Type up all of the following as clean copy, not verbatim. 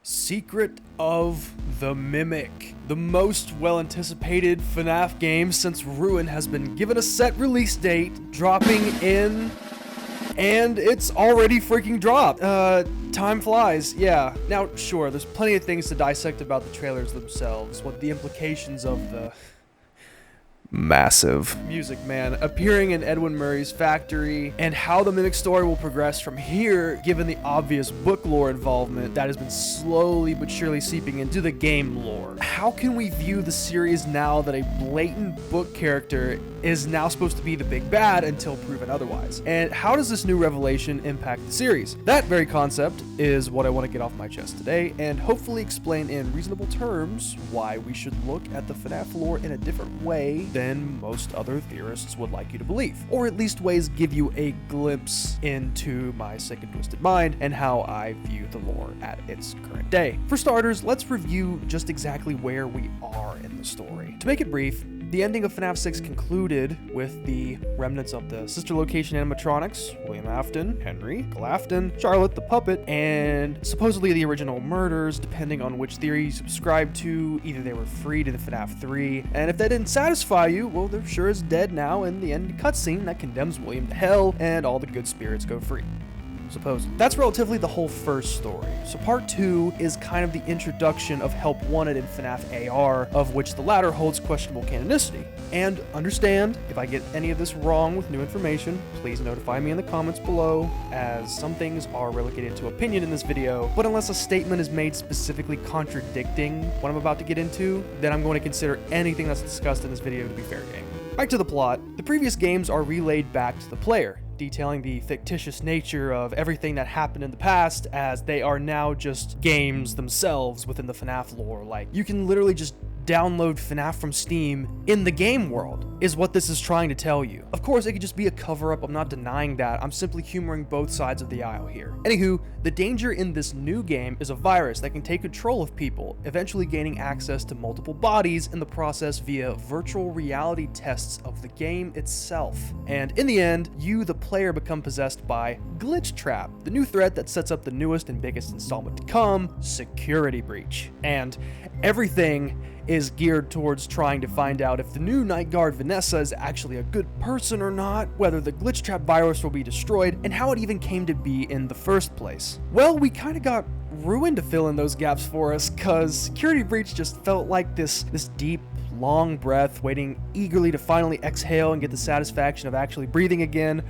Secret of the Mimic, the most well-anticipated FNAF game since Ruin has been given a set release date, dropping in, and it's already freaking dropped. Time flies, yeah. Now, sure, there's plenty of things to dissect about the trailers themselves, what the implications of the massive Music Man appearing in Edwin Murray's factory, and how the Mimic story will progress from here, given the obvious book lore involvement that has been slowly but surely seeping into the game lore. How can we view the series now that a blatant book character is now supposed to be the big bad until proven otherwise? And how does this new revelation impact the series? That very concept is what I want to get off my chest today, and hopefully explain in reasonable terms why we should look at the FNAF lore in a different way than most other theorists would like you to believe. Or at least ways give you a glimpse into my sick and twisted mind and how I view the lore at its current day. For starters, let's review just exactly where we are in the story. To make it brief, the ending of FNAF 6 concluded with the remnants of the sister location animatronics, William Afton, Henry, Glafton, Charlotte the puppet, and supposedly the original murders, depending on which theory you subscribe to. Either they were freed in FNAF 3, and if that didn't satisfy you, well, they're sure as dead now in the end cutscene that condemns William to hell, and all the good spirits go free. Supposedly. That's relatively the whole first story. So part 2 is kind of the introduction of Help Wanted in FNAF AR, of which the latter holds questionable canonicity. And understand, if I get any of this wrong with new information, please notify me in the comments below, as some things are relegated to opinion in this video, but unless a statement is made specifically contradicting what I'm about to get into, then I'm going to consider anything that's discussed in this video to be fair game. Back to the plot. The previous games are relayed back to the player, detailing the fictitious nature of everything that happened in the past, as they are now just games themselves within the FNAF lore. Like, you can literally just download FNAF from Steam in the game world, is what this is trying to tell you. Of course, it could just be a cover-up, I'm not denying that, I'm simply humoring both sides of the aisle here. Anywho, the danger in this new game is a virus that can take control of people, eventually gaining access to multiple bodies in the process via virtual reality tests of the game itself. And in the end, you, the player, become possessed by Glitchtrap, the new threat that sets up the newest and biggest installment to come, Security Breach. And everything is geared towards trying to find out if the new Night Guard Vanessa is actually a good person or not, whether the Glitchtrap virus will be destroyed, and how it even came to be in the first place. Well, we kind of got Ruin to fill in those gaps for us, cause Security Breach just felt like this deep, long breath, waiting eagerly to finally exhale and get the satisfaction of actually breathing again,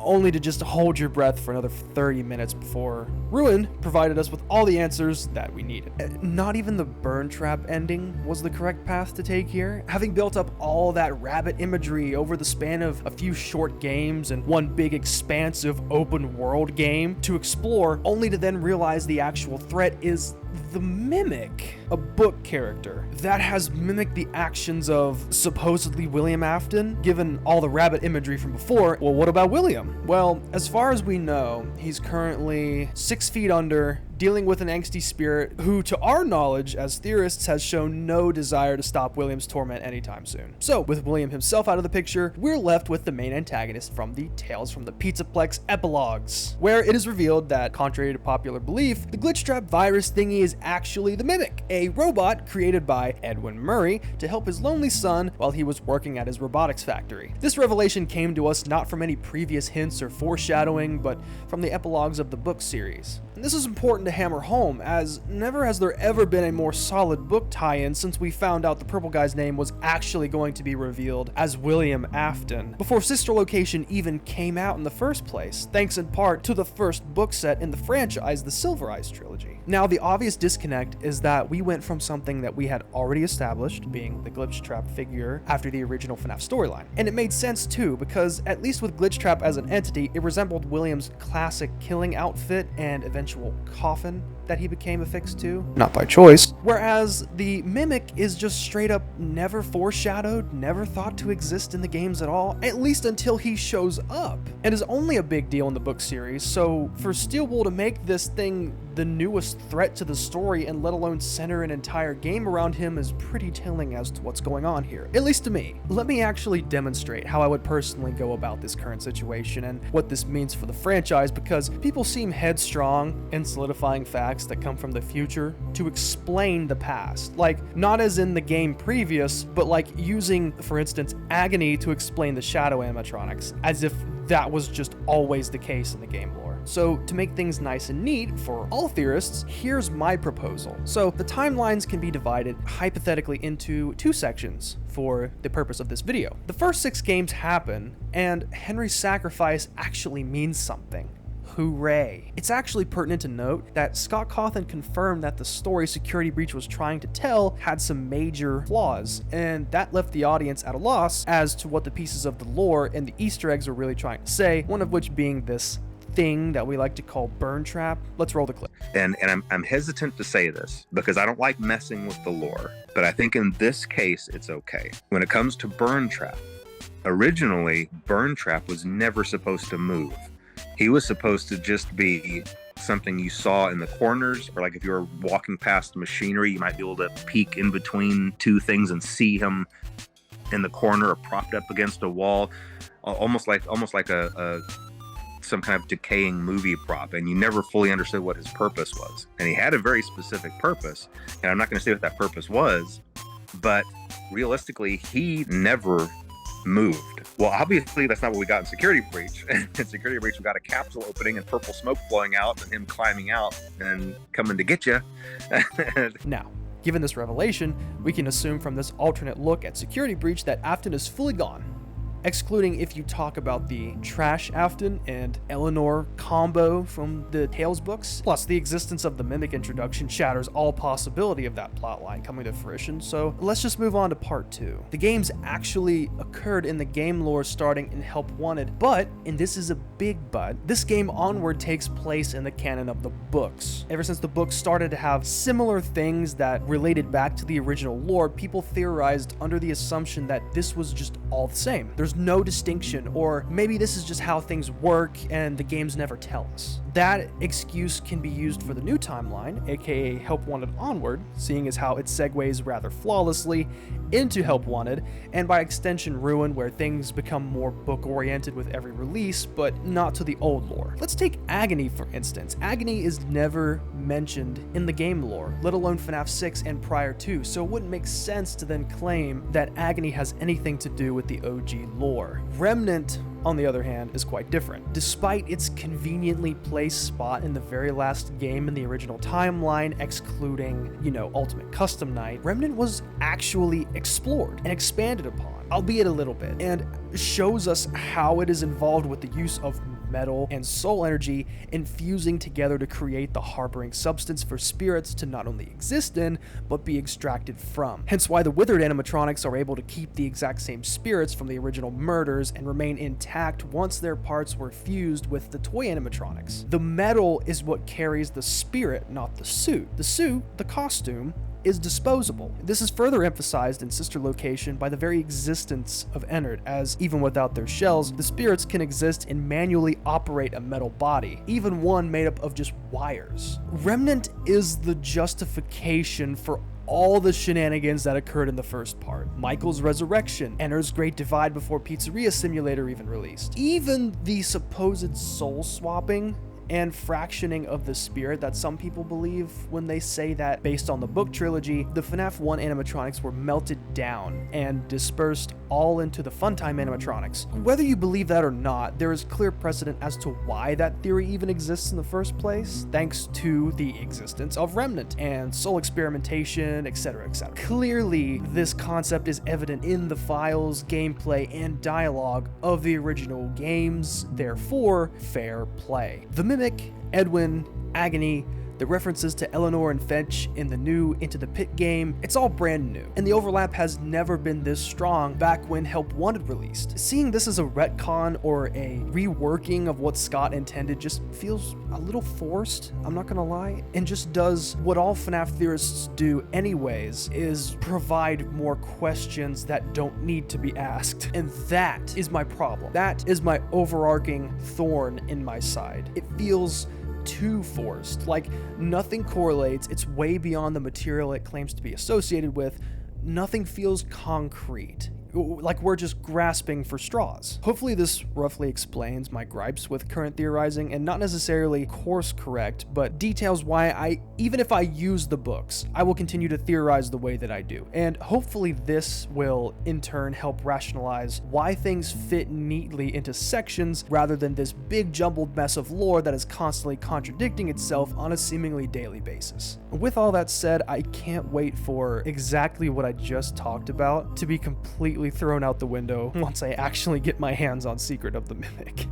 only to just hold your breath for another 30 minutes before Ruin provided us with all the answers that we needed. Not even the Burntrap ending was the correct path to take here. Having built up all that rabbit imagery over the span of a few short games and one big expansive open world game to explore, only to then realize the actual threat is the Mimic, a book character that has mimicked the actions of supposedly William Afton, given all the rabbit imagery from before. Well, what about William? Well, as far as we know, he's currently 6 feet under, dealing with an angsty spirit who, to our knowledge as theorists, has shown no desire to stop William's torment anytime soon. So, with William himself out of the picture, we're left with the main antagonist from the Tales from the Pizzaplex epilogues, where it is revealed that, contrary to popular belief, the Glitchtrap virus thingy is actually the Mimic, a robot created by Edwin Murray to help his lonely son while he was working at his robotics factory. This revelation came to us not from any previous hints or foreshadowing, but from the epilogues of the book series. And this is important to hammer home, as never has there ever been a more solid book tie-in since we found out the purple guy's name was actually going to be revealed as William Afton, before Sister Location even came out in the first place, thanks in part to the first book set in the franchise, the Silver Eyes trilogy. Now, the obvious disconnect is that we went from something that we had already established, being the Glitchtrap figure, after the original FNAF storyline. And it made sense too, because at least with Glitchtrap as an entity, it resembled William's classic killing outfit and eventual coffin that he became affixed to, not by choice. Whereas the Mimic is just straight up never foreshadowed, never thought to exist in the games at all, at least until he shows up, and is only a big deal in the book series. So for Steelwool to make this thing the newest threat to the story, and let alone center an entire game around him, is pretty telling as to what's going on here, at least to me. Let me actually demonstrate how I would personally go about this current situation and what this means for the franchise, because people seem headstrong in solidifying facts animatronics that come from the future to explain the past. Like, not as in the game previous, but like using, for instance, Agony to explain the shadow animatronics, as if that was just always the case in the game lore. So to make things nice and neat for all theorists, here's my proposal. So the timelines can be divided hypothetically into 2 sections for the purpose of this video. The first 6 games happen, and Henry's sacrifice actually means something. Hooray. It's actually pertinent to note that Scott Cawthon confirmed that the story Security Breach was trying to tell had some major flaws, and that left the audience at a loss as to what the pieces of the lore and the Easter eggs were really trying to say, one of which being this thing that we like to call Burntrap. Let's roll the clip. And I'm hesitant to say this because I don't like messing with the lore, but I think in this case it's okay. When it comes to Burntrap, originally Burntrap was never supposed to move. He was supposed to just be something you saw in the corners, or like if you were walking past machinery, you might be able to peek in between 2 things and see him in the corner or propped up against a wall, almost like a some kind of decaying movie prop, and you never fully understood what his purpose was. And he had a very specific purpose, and I'm not going to say what that purpose was, but realistically, he never moved. Well, obviously, that's not what we got in Security Breach. In Security Breach, we got a capsule opening and purple smoke flowing out and him climbing out and coming to get you. Now, given this revelation, we can assume from this alternate look at Security Breach that Afton is fully gone, excluding if you talk about the Trash Afton and Eleanor combo from the Tales books. Plus, the existence of the Mimic introduction shatters all possibility of that plotline coming to fruition, so let's just move on to part 2. The games actually occurred in the game lore starting in Help Wanted, but, and this is a big but, this game onward takes place in the canon of the books. Ever since the books started to have similar things that related back to the original lore, people theorized under the assumption that this was just all the same. There's no distinction, or maybe this is just how things work and the games never tell us. That excuse can be used for the new timeline, aka Help Wanted Onward, seeing as how it segues rather flawlessly into Help Wanted, and by extension Ruin, where things become more book-oriented with every release, but not to the old lore. Let's take Agony for instance. Agony is never mentioned in the game lore, let alone FNAF 6 and prior to, so it wouldn't make sense to then claim that Agony has anything to do with the OG lore. Remnant, on the other hand, is quite different. Despite its conveniently placed spot in the very last game in the original timeline, excluding, Ultimate Custom Night, Remnant was actually explored and expanded upon, albeit a little bit, and shows us how it is involved with the use of metal and soul energy infusing together to create the harboring substance for spirits to not only exist in, but be extracted from. Hence why the withered animatronics are able to keep the exact same spirits from the original murders and remain intact once their parts were fused with the toy animatronics. The metal is what carries the spirit, not the suit. The suit, the costume, is disposable. This is further emphasized in Sister Location by the very existence of Ennard, as even without their shells, the spirits can exist and manually operate a metal body, even one made up of just wires. Remnant is the justification for all the shenanigans that occurred in the first part. Michael's resurrection, Ennard's Great Divide before Pizzeria Simulator even released. Even the supposed soul swapping and fractioning of the spirit that some people believe when they say that, based on the book trilogy, the FNAF 1 animatronics were melted down and dispersed all into the Funtime animatronics. Whether you believe that or not, there is clear precedent as to why that theory even exists in the first place, thanks to the existence of Remnant and soul experimentation, etc., etc. Clearly, this concept is evident in the files, gameplay, and dialogue of the original games, therefore, fair play. The Mimic, Edwin, Agony, the references to Eleanor and Fetch in the new Into the Pit game, it's all brand new, and the overlap has never been this strong back when Help Wanted released. Seeing this as a retcon or a reworking of what Scott intended just feels a little forced, I'm not gonna lie, and just does what all FNAF theorists do anyways, is provide more questions that don't need to be asked. And that is my problem. That is my overarching thorn in my side. It feels too forced, like nothing correlates, it's way beyond the material it claims to be associated with, nothing feels concrete. like we're just grasping for straws. Hopefully this roughly explains my gripes with current theorizing, and not necessarily course correct, but details why even if I use the books, I will continue to theorize the way that I do. And hopefully this will in turn help rationalize why things fit neatly into sections rather than this big jumbled mess of lore that is constantly contradicting itself on a seemingly daily basis. With all that said, I can't wait for exactly what I just talked about to be completely thrown out the window once I actually get my hands on Secret of the Mimic.